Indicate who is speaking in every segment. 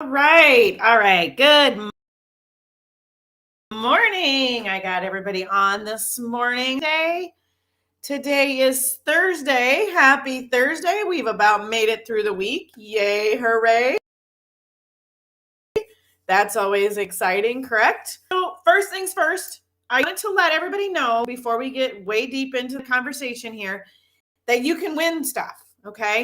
Speaker 1: All right. Good morning. I got everybody on this morning. Today is Thursday. Happy Thursday. We've about made it through the week. Yay, hooray. That's always exciting, correct? So, first things first, I want to let everybody know before we get way deep into the conversation here that you can win stuff, okay?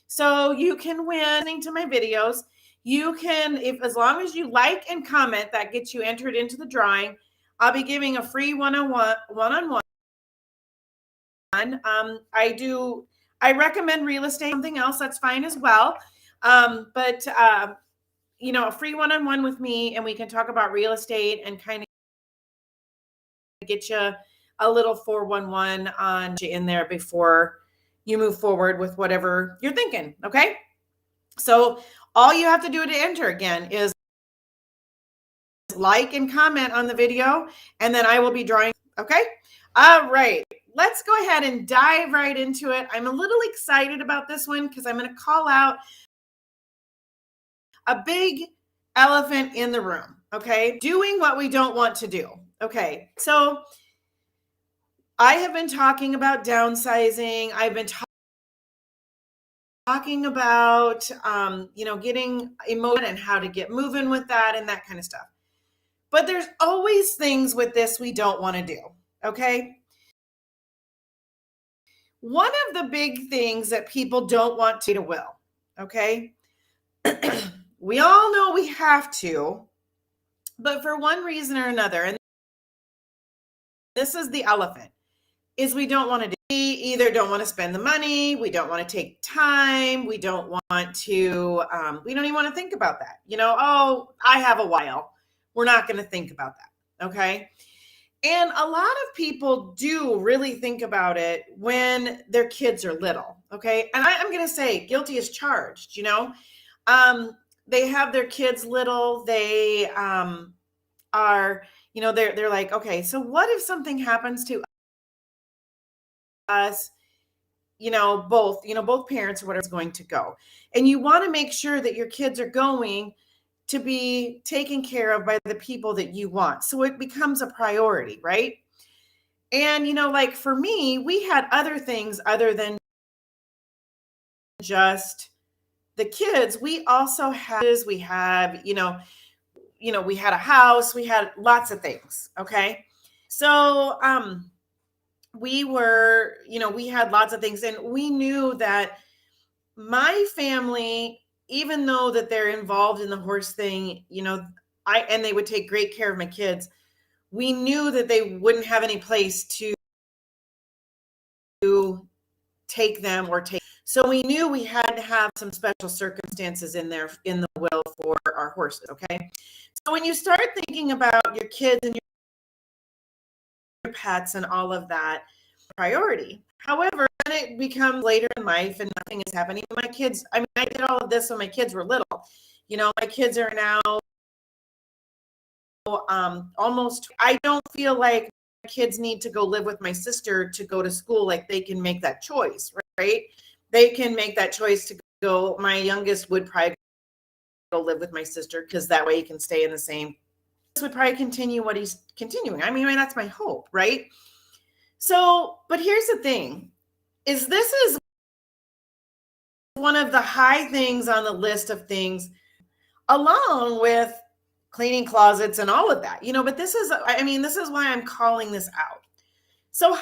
Speaker 1: So, you can win listening to my videos. You can, if as long as you like and comment, that gets you entered into the drawing. I'll be giving a free one-on-one. I recommend real estate. Something else that's fine as well. But a free one-on-one with me, and we can talk about real estate and kind of get you a little 411 on in there before you move forward with whatever you're thinking. Okay. So all you have to do to enter again is like and comment on the video, and then I will be drawing. Okay. All right. Let's go ahead and dive right into it. I'm a little excited about this one because I'm going to call out a big elephant in the room. Okay. Doing what we don't want to do. Okay. So I have been talking about downsizing. I've been talking about, getting emotion and how to get moving with that and that kind of stuff. But there's always things with this we don't want to do. Okay. One of the big things that people don't want to will. Okay. We all know we have to, but for one reason or another, and this is the elephant, is we don't want to do. We either don't want to spend the money, we don't want to take time, we don't want to, we don't even want to think about that. I have a while. We're not going to think about that. Okay. And a lot of people do really think about it when their kids are little. Okay. And I'm going to say guilty as charged, they have their kids little. They are, they're like, okay, so what if something happens to us, both parents or whatever's going to go. And you want to make sure that your kids are going to be taken care of by the people that you want. So it becomes a priority, right? And, like for me, we had other things other than just the kids. We also we had a house, we had lots of things. Okay. So, we had lots of things, and we knew that my family, even though that they're involved in the horse thing, and they would take great care of my kids, we knew that they wouldn't have any place to take them or take. So we knew we had to have some special circumstances in there in the will for our horses. Okay. So when you start thinking about your kids and your pets and all of that, priority. However, when it becomes later in life and nothing is happening, my kids, I did all of this when my kids were little. My kids are now almost, I don't feel like kids need to go live with my sister to go to school. Like they can make that choice, right? They can make that choice to go. My youngest would probably go live with my sister because that way he can stay in the same. This would probably continue what he's continuing. That's my hope, right? So, but here's the thing, this is one of the high things on the list of things, along with cleaning closets and all of that, but this is why I'm calling this out. So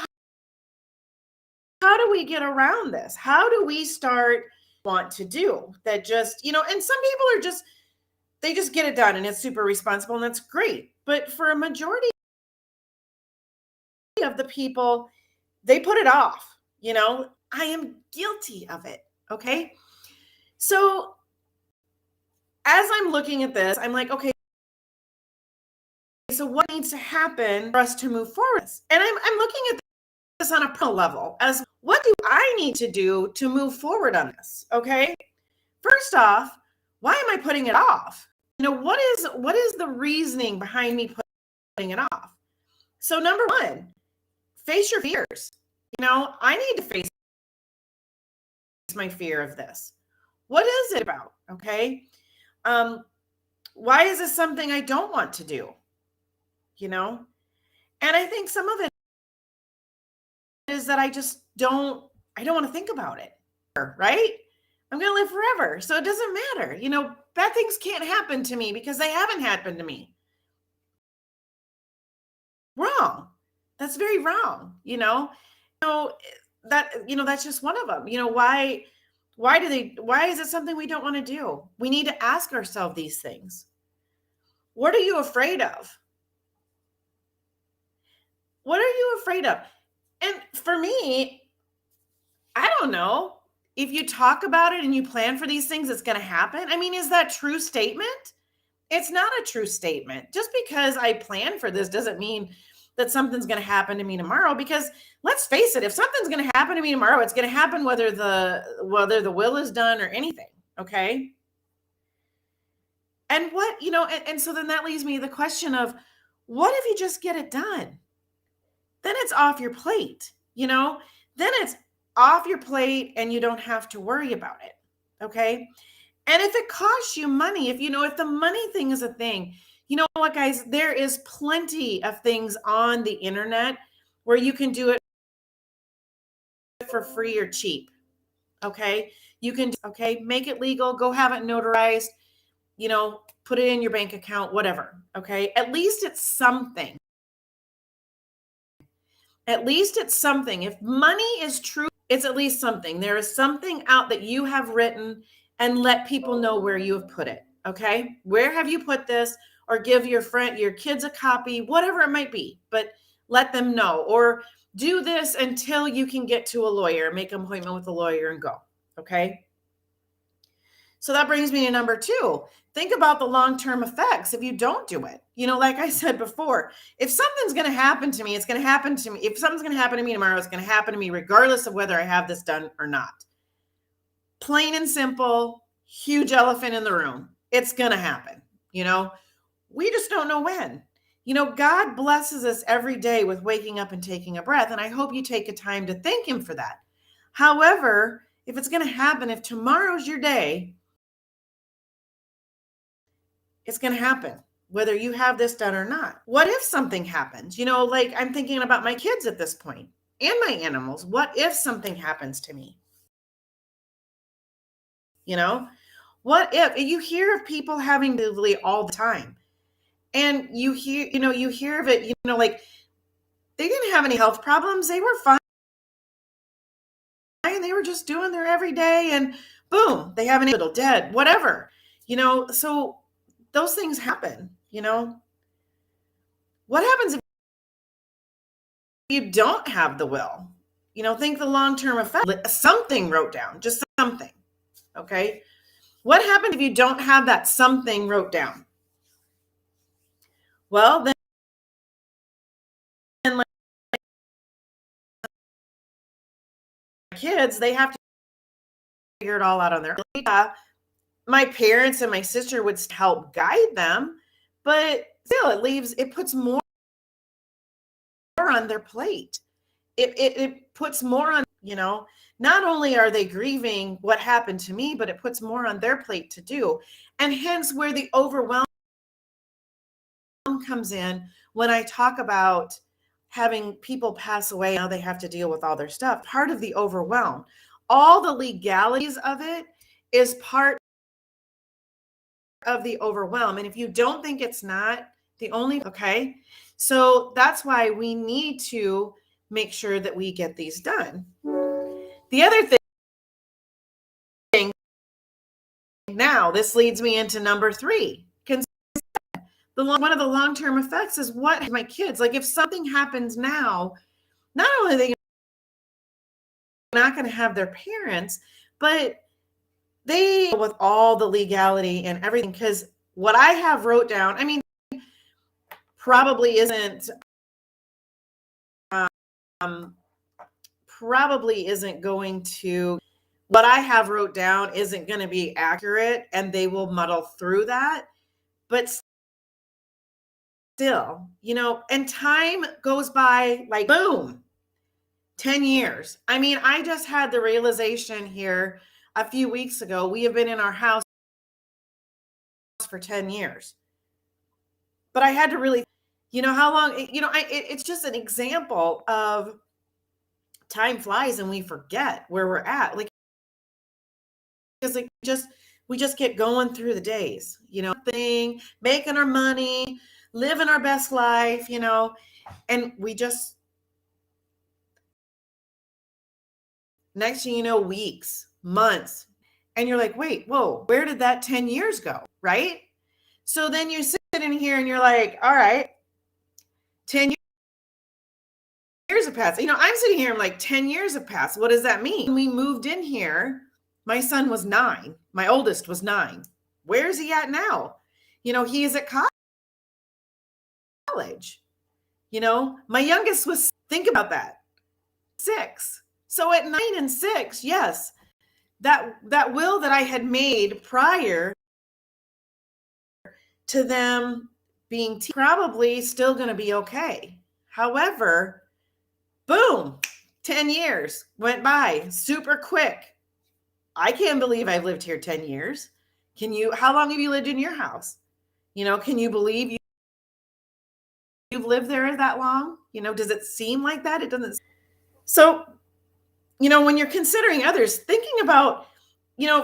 Speaker 1: how do we get around this? How do we start want to do that? Just, and some people are they just get it done and it's super responsible and that's great. But for a majority of the people, they put it off. I am guilty of it. Okay. So as I'm looking at this, I'm like, okay, so what needs to happen for us to move forward? And I'm looking at this on a personal level as what do I need to do to move forward on this? Okay. First off, why am I putting it off? What is the reasoning behind me putting it off? So number one, face your fears. I need to face my fear of this. What is it about? Okay. Why is this something I don't want to do? You know? And I think some of it is that I don't want to think about it. Right? I'm going to live forever. So it doesn't matter. Bad things can't happen to me because they haven't happened to me. Wrong. That's very wrong. That's just one of them. Why is it something we don't want to do? We need to ask ourselves these things. What are you afraid of? What are you afraid of? And for me, I don't know. If you talk about it and you plan for these things, it's going to happen. I mean, is that a true statement? It's not a true statement. Just because I plan for this doesn't mean that something's going to happen to me tomorrow, because let's face it, if something's going to happen to me tomorrow, it's going to happen whether the will is done or anything. Okay. And and so then that leaves me the question of, what if you just get it done? Then it's off your plate, then it's off your plate and you don't have to worry about it. Okay. And if it costs you money, if the money thing is a thing, you know what, guys, there is plenty of things on the internet where you can do it for free or cheap. Okay. You can, make it legal, go have it notarized, put it in your bank account, whatever. Okay. At least it's something. At least it's something. If money is true, it's at least something. There is something out that you have written, and let people know where you have put it. Okay. Where have you put this? Or give your kids a copy, whatever it might be, but let them know. Or do this until you can get to a lawyer, make an appointment with a lawyer and go. Okay. So that brings me to number 2. Think about the long-term effects if you don't do it. Like I said before, if something's going to happen to me, it's going to happen to me. If something's going to happen to me tomorrow, it's going to happen to me regardless of whether I have this done or not. Plain and simple, huge elephant in the room. It's going to happen. We just don't know when. God blesses us every day with waking up and taking a breath. And I hope you take a time to thank him for that. However, if it's going to happen, if tomorrow's your day, it's going to happen, whether you have this done or not. What if something happens? Like I'm thinking about my kids at this point and my animals. What if something happens to me? What if you hear of people having to all the time? And you hear of it, like they didn't have any health problems. They were fine. They were just doing their everyday, and boom, they have an little dead, whatever, so those things happen, What happens if you don't have the will? Think the long-term effect, something wrote down, just something. Okay. What happened if you don't have that something wrote down? Well, then like kids, they have to figure it all out on their own. My parents and my sister would help guide them, but still it puts more on their plate. It puts more on, not only are they grieving what happened to me, but it puts more on their plate to do. And hence where the overwhelm comes in when I talk about having people pass away. Now they have to deal with all their stuff. Part of the overwhelm, all the legalities of it is part of the overwhelm. And if you don't think it's not the only, okay. So that's why we need to make sure that we get these done. The other thing, now this leads me into number 3. One of the long-term effects is what my kids, like if something happens now, not only are they not going to have their parents, but they, with all the legality and everything, because what I have wrote down, I mean, probably isn't going to, what I have wrote down isn't going to be accurate, and they will muddle through that. But still, and time goes by like boom, 10 years. I mean, I just had the realization here a few weeks ago, we have been in our house for 10 years. But I had to really, how long, it's just an example of time flies and we forget where we're at. Like, because we just get going through the days, making our money, living our best life, and we just, next thing you know, weeks, months, and you're like, wait, whoa, where did that 10 years go? Right? So then you sit in here and you're like, all right, 10 years have passed. I'm sitting here, I'm like, 10 years have passed. What does that mean? When we moved in here, my son was 9. My oldest was 9. Where's he at now? He is at college. My youngest was, think about that, 6. So at 9 and 6, yes, that will that I had made prior to them being probably still going to be okay. However, boom, 10 years went by super quick. I can't believe I've lived here 10 years. How long have you lived in your house? Can you believe you've lived there that long? Does it seem like that? It doesn't. So, when you're considering others, thinking about,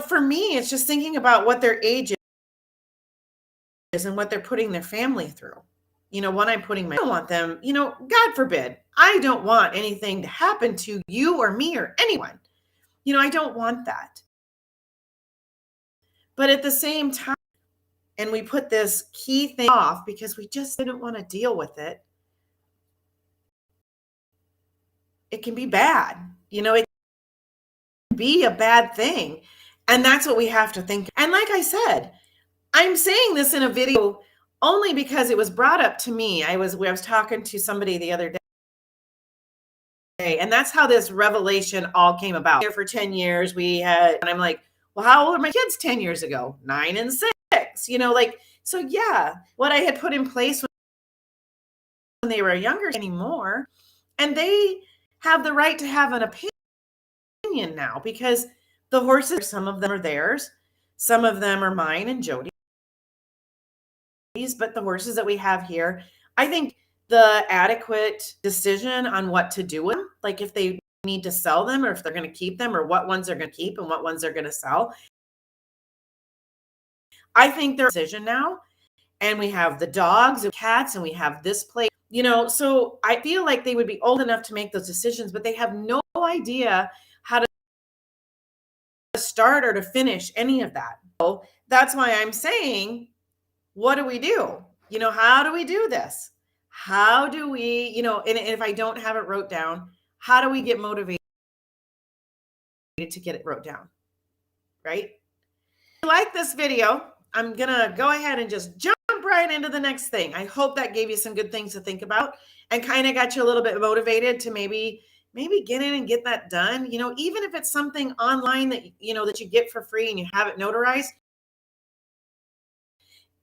Speaker 1: for me, it's just thinking about what their age is and what they're putting their family through. When I'm I don't want them, God forbid, I don't want anything to happen to you or me or anyone. I don't want that. But at the same time, and we put this key thing off because we just didn't want to deal with it. It can be bad. It can be a bad thing. And that's what we have to think. And like I said, I'm saying this in a video only because it was brought up to me. I was talking to somebody the other day, and that's how this revelation all came about. Here for 10 years, and I'm like, well, how old were my kids 10 years ago? 9 and 6, so yeah, what I had put in place when they were younger anymore, and they have the right to have an opinion now because the horses, some of them are theirs, some of them are mine and Jody's, but the horses that we have here, I think the adequate decision on what to do with them, like if they need to sell them or if they're going to keep them or what ones they're going to keep and what ones they're going to sell. I think their decision now, and we have the dogs and cats and we have this place, so I feel like they would be old enough to make those decisions, but they have no idea how to start or to finish any of that. So that's why I'm saying, what do we do? How do we do this? How do we, and if I don't have it wrote down, how do we get motivated to get it wrote down? Right? If you like this video, I'm going to go ahead and just jump right into the next thing. I hope that gave you some good things to think about and kind of got you a little bit motivated to maybe get in and get that done. Even if it's something online that, that you get for free and you have it notarized,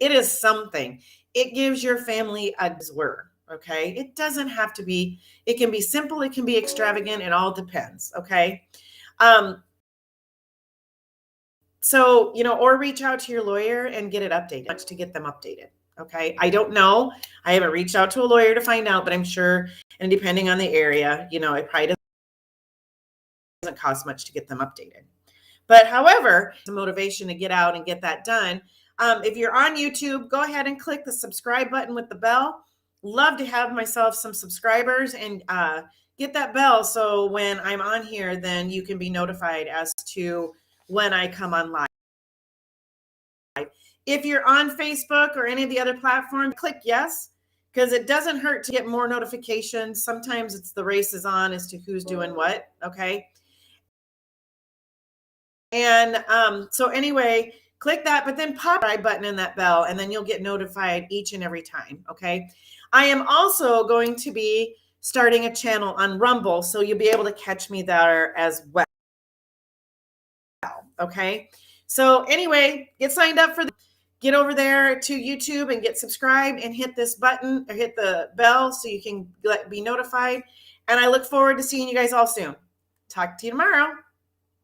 Speaker 1: it is something. It gives your family a word. Okay. It doesn't have to be, it can be simple. It can be extravagant. It all depends. Okay. So, or reach out to your lawyer and get it updated to get them updated. Okay. I don't know. I haven't reached out to a lawyer to find out, but I'm sure, and depending on the area, it probably doesn't cost much to get them updated. But however, the motivation to get out and get that done. If you're on YouTube, go ahead and click the subscribe button with the bell. Love to have myself some subscribers and get that bell. So when I'm on here, then you can be notified as to when I come on live. If you're on Facebook or any of the other platforms, click yes, because it doesn't hurt to get more notifications. Sometimes it's the race is on as to who's doing what. Okay. And so anyway, click that, but then pop the button in that bell, and then you'll get notified each and every time. Okay. I am also going to be starting a channel on Rumble, so you'll be able to catch me there as well. Okay. So anyway, get signed up get over there to YouTube and get subscribed and hit this button or hit the bell so you can be notified. And I look forward to seeing you guys all soon. Talk to you tomorrow.